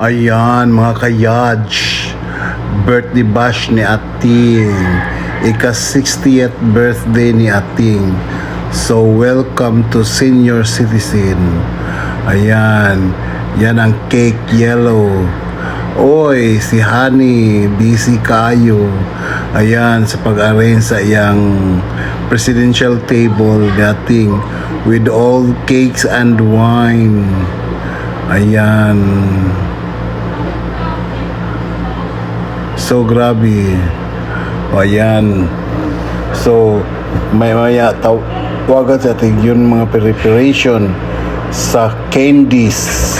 Ayan mga kayaj, birthday bash ni Ating, ika-60th birthday ni Ating. So welcome to senior citizen. Ayan, yan ang cake yellow. Oy, si Honey, busy kayo. Ayan, sa pag-arrange sa iyang presidential table dating with all cakes and wine. Ayan. So grabe. O ayan. So maya tawagan sa ating yun mga preparation sa candies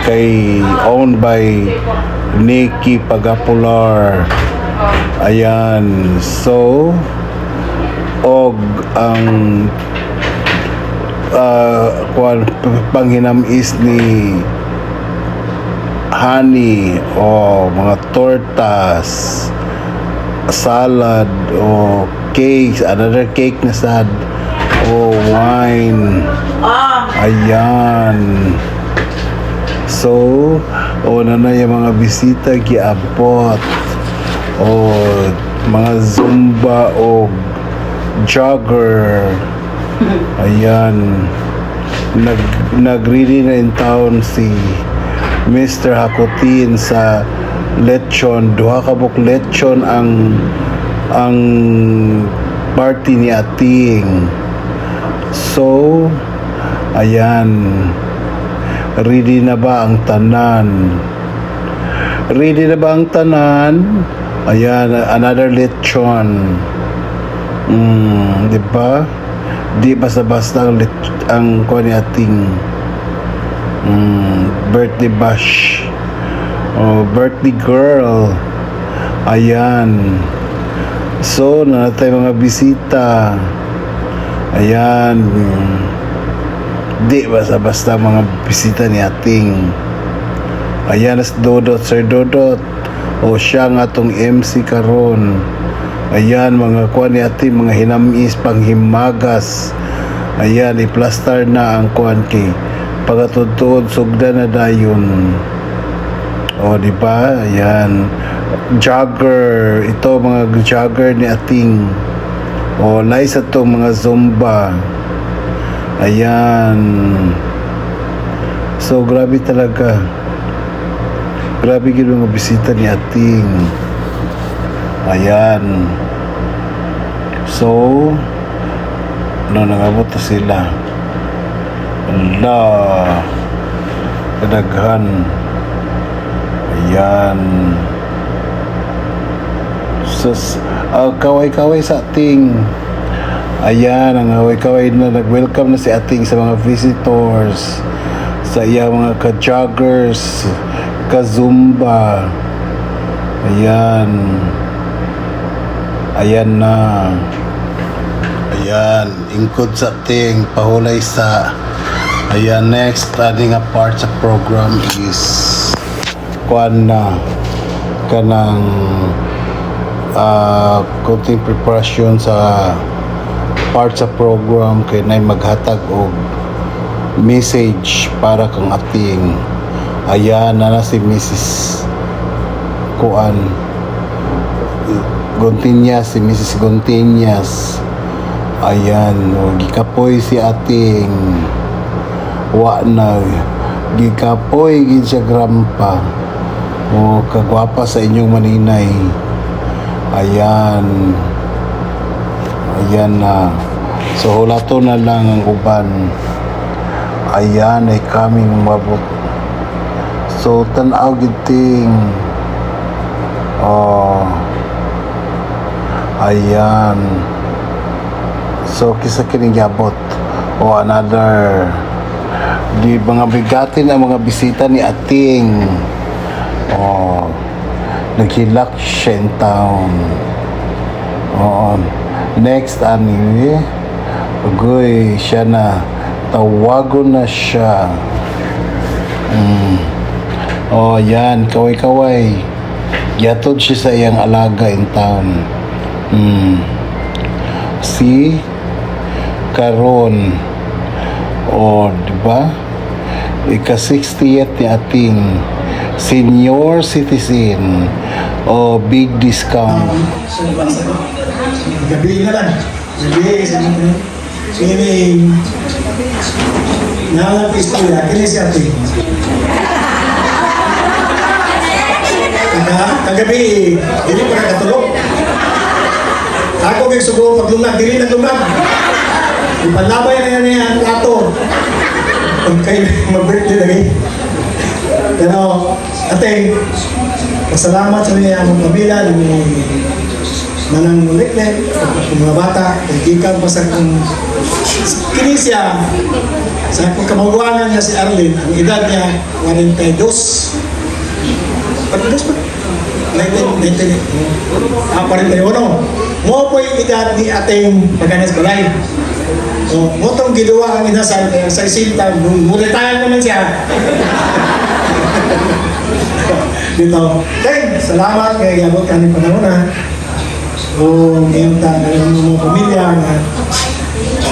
kay owned by Nikki Pagapular. Ayan. So og ang panghinamis ni Honey o mga tortas, salad o cakes, another cake na sad o wine. Ayan. So na yung mga bisita giabot o mga zumba o jogger. Ayan. Nag-ready na in town si Mr. Hakutin sa lechon. Duha ka buk lechon ang party ni Ating. So ayan, ready na ba ang tanan? Ready na ba ang tanan? Ayan, another lechon. Di ba? Di basta-basta ang kuha ni Ating. Birthday bash o birthday girl. Ayan. So nanatay mga bisita. Ayan. Di basta-basta mga bisita ni Ating. Ayan, as Dodot, Sir Dodot, o siya nga tong MC karon. Ayan, mga kuha ni Ating, mga hinamis panghimagas. Ayan, i-plaster na ang kuhan kay pagatutuod sugda na dayon. O di ba? Ayan, jogger, ito mga jogger ni Ating. O nice ato mga zumba. Ayan. So grabe talaga. Grabe gid mga bisita ni Ating. Ayan. So nangabot na sila. Allah, kadaghan. Ayan. Sus, kaway-kaway sa Ating. Ayan, ang kaway-kaway na nag-welcome na si Ating sa mga visitors, sa iya mga ka-joggers, ka-zumba. Ayan. Ayan na. Ayan, ingkod sa Ating, pahulay sa. Ayan, next ating part sa program is kuan na kanang konting preparation sa part sa program kay nay maghatag og message para kang Ating. Ayan na si Mrs. kuan Gontiñas, si Mrs. Gontiñas. Ayan, gikapoy si Ating. Wa na gikapoy gid siya grampa. O kagwapa sa inyong maninay. Ayan. Ayan na. So hulato na lang ang uban. Ayan ay kaming mabot. So tan-aw gid ting. Oh. Ayan. So kisa kining gabot o another di mga bigatin ang mga bisita ni Ating. Oh, naghilak siya in town. Oh, next ani ugoy siya na tawagon na siya. Oh, yan, kaway-kaway. Yatod siya sa iyang alaga in town. Si karon o di ba ika-60th ni Ating senior citizen o big discount. Gabi na lang. Gabi, ini nalang istorya, kini si ate. Kagabi, hindi ko nakatulog. Ako may sugo paglunag, dili na lumag. Ipanlabay na yan ang plato. Pag kayo mag-birthday lagi. Pero, ate, pasalamat sa niya ang pamilya, ni Manang Nuliknek, mga bata, ikan pa sa kong kinisya, sa akong kamagwanan niya si Arlene, ang edad niya, 42. 42 ba? 41. Mo po yung edad ni ating Paganas Balay. So, mo itong giluwa ang inasal sa isinta, mulitayan naman siya. Dito. Okay, salamat kay Yabot ka ni panahon na. O ngayon ta ng mga pamilya na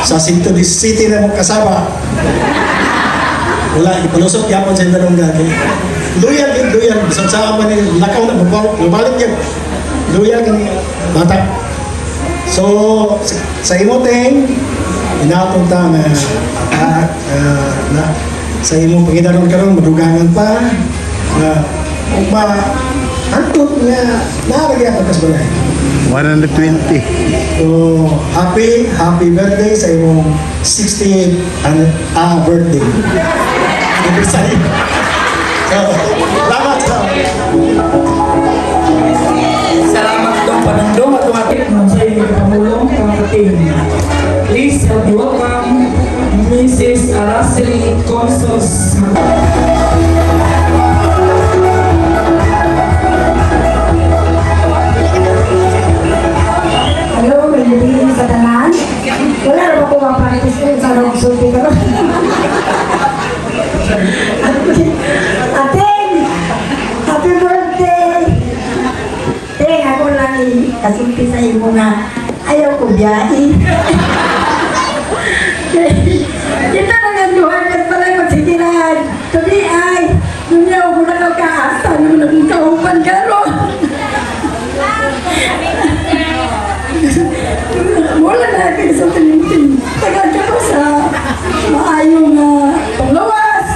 sa Sinto City na mong kasama. Wala, ipalusot yapon sa tanong gagi. Loyal yun, loyal. Bisang sa man yung lakaw na mabalik yun. Loyal kang bata. So, sa imoteng, inapunta na sa imong pagkitaron karon madugangan pa na kung ba hantod nga naragyan ka kas balay. 120. So, happy birthday sa imong 60th birthday. Anniversary. So, salamat sa Salamat itong panandong at tumatik sa inyong pamulong pamating. Please help me welcome Mrs. Araceli Consos. Hello, kaibigan sa tanan. Wala na ako mapakitis ko sa loob sulti ko. Ating! Happy birthday! Ting, ako lang kasulti sa iyo na ayaw ko biyahin. Kita naman duhagan pala yung magsitiran. Sabi ay, dunya ako na lang kaasa nung naging kaupan ka ron. Wala na kayo sa tinintin. Tagad ka pa sa maayong panglawas.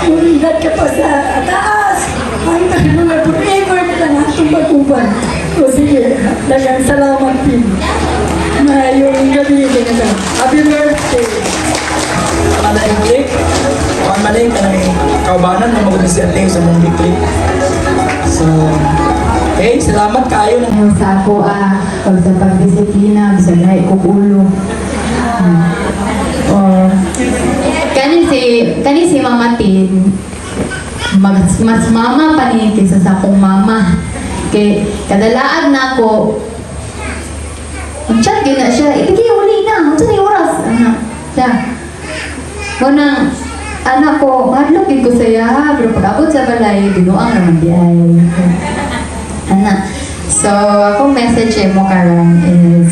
Uligat ka pa sa taas. Ang mga forever na nga tumbag-ubag. O sige, dagang salamat din. Maayong gabi din ka. Happy birthday! Malayang click. Ang malayang ka ng kaubanan na magandang si Ating sa mong click. So, okay, salamat kayo. Ang sa ako pag sa pagdisiplina, bisa na ikukulo. Kani si Mama Tin, mas mama pa ni kaysa sa akong mama. Kay kadalaag na ako, mag-chat gina siya, ibigay uli na, ito na yung oras. Siya, munang, anak ko, mahadlok ko sa iya, pero pag abot sa balay, binuang naman di ay. Anak. So, akong message mo karon is,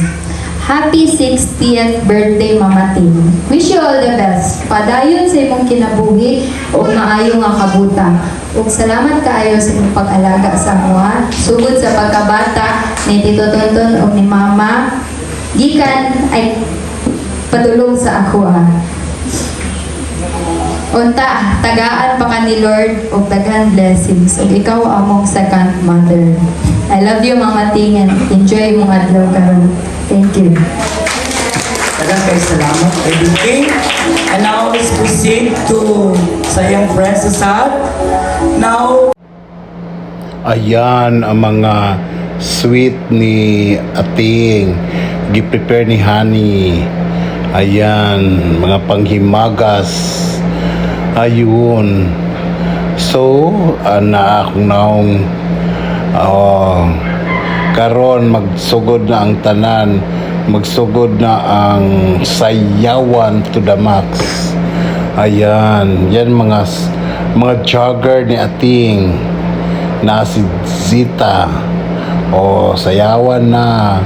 Happy 60th birthday, Mama Tin. Wish you all the best. Padayon sa imong kinabuhi o maayo nga kabuta. Ug salamat kaayo sa imong pag-alaga sa amoa. Sugod sa pagkabata ni Tito Tonton o ni Mama. Gikan ay padulong sa ako Unta, tagaan pa ka ni Lord o daghan blessings. Ug ikaw among second mother. I love you, Mama Ting, and enjoy mong adlaw karon. Thank you. Dagang kayo salamat kay King. And now let's proceed to sayang friends sa Now, Ayan ang mga sweet ni Ating. Gi-prepare ni Honey. Ayan, mga panghimagas. Ayun. So, na akong naong karon magsugod na ang tanan, magsugod na ang sayawan to the max. Ayan, yan mga jogger ni Ating na si Zita o sayawan na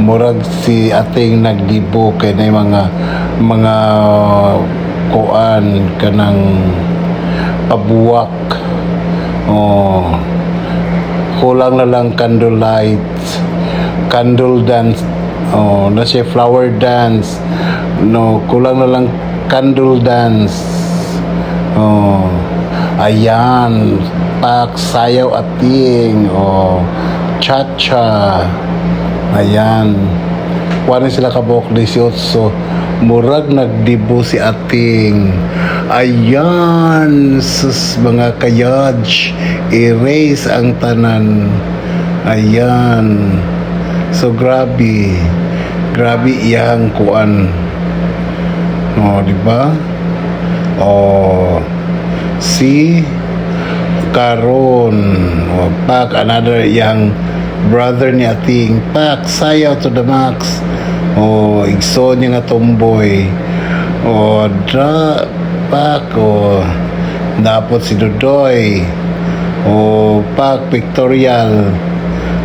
murag si Ating nagdibo kay na mga kuan kanang pabuwak Oh, kulang na lang candle lights, candle dance, oh, na siya flower dance, no, kulang na lang candle dance, oh, ayan, pak, sayaw ating, oh, cha-cha, ayan, kuha sila kabok 18, murag nagdibo si ating, ayan, sus mga kayaj, erase ang tanan, ayan, so grabe iyang kuan, oh, di ba? Oh, si karon, oh, pak another iyang brother ni ating, pak sayaw to the max, oh, igso niya nga tomboy, oh, dra pak, oh, dapat si Dudoy, oh, pak pictorial,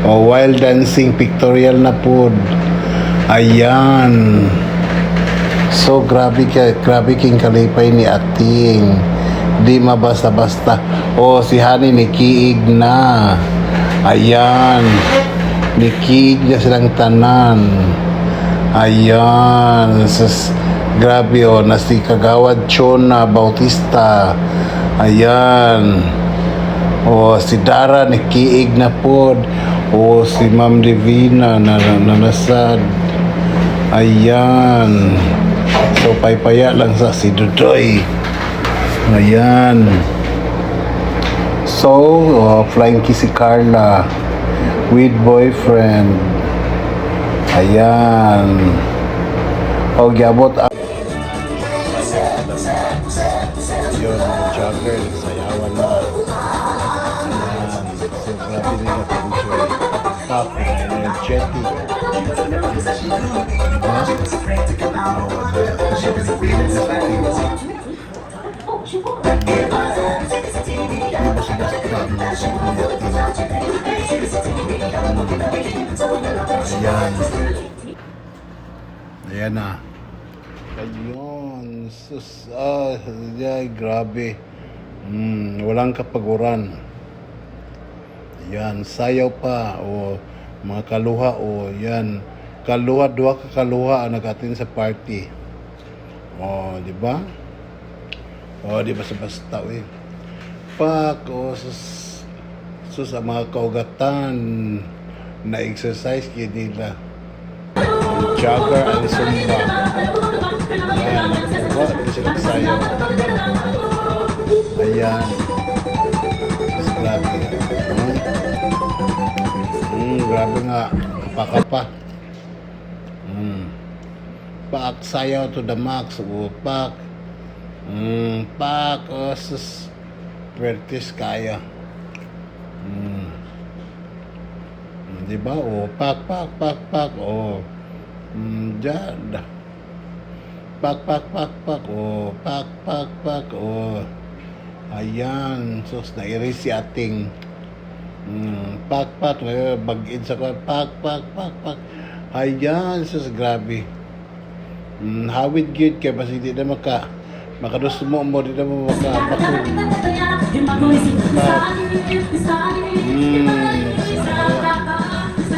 oh, wild dancing pictorial na pod, ayan, so grabe king kalipay ni ating, di mabasta-basta, oh, si Hani ni kiig na, ayan, ni kiig na silang tanan, ayan, sus, grabe, oh, na si Kagawad Chona Bautista, ayan, oh, si Dara ni kiig na pod, oh, si Ma'am Divina na nasad, ayan, so paypaya lang sa si Dudoy, ayan, so oh, flying kiss si Carla with boyfriend, ayan, oh, giabot yun, jogger, sayawan na, ayan, so grabe nila pag-enjoy, pop, energetic, ayan, ayan na, ayun, sus, ay, grabe, walang kapaguran, ayan, sayaw pa, o mga kaluha, o yan, kaluha, dua ka kaluha ang nag-attend sa party, o, di ba? O, di ba sa basta, pak, o, sus, ang mga kaugatan na exercise kaya nila, jogger and zumba, ayan, nagpuwa, di sila sayaw, ayan, sus, grabe, grabe nga, kapakapa, pak, sayaw to the max, o, pak, pak, o, sus, pertis kaya, di ba, o, pak, o, dyan, pak, o, pak, o, ayan, sus, na-erase si ating, pak, bagid sa kwa, pak, ayan, sus, grabe, hawid gid kay basi di na makadus mo di na mo makapakod,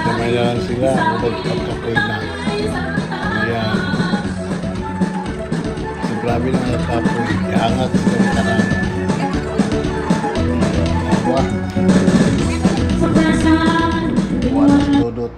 kamay na lang sila, magkapoy na, ayan, so grabe na nagkapoy, iangat sila karang, wala dudot.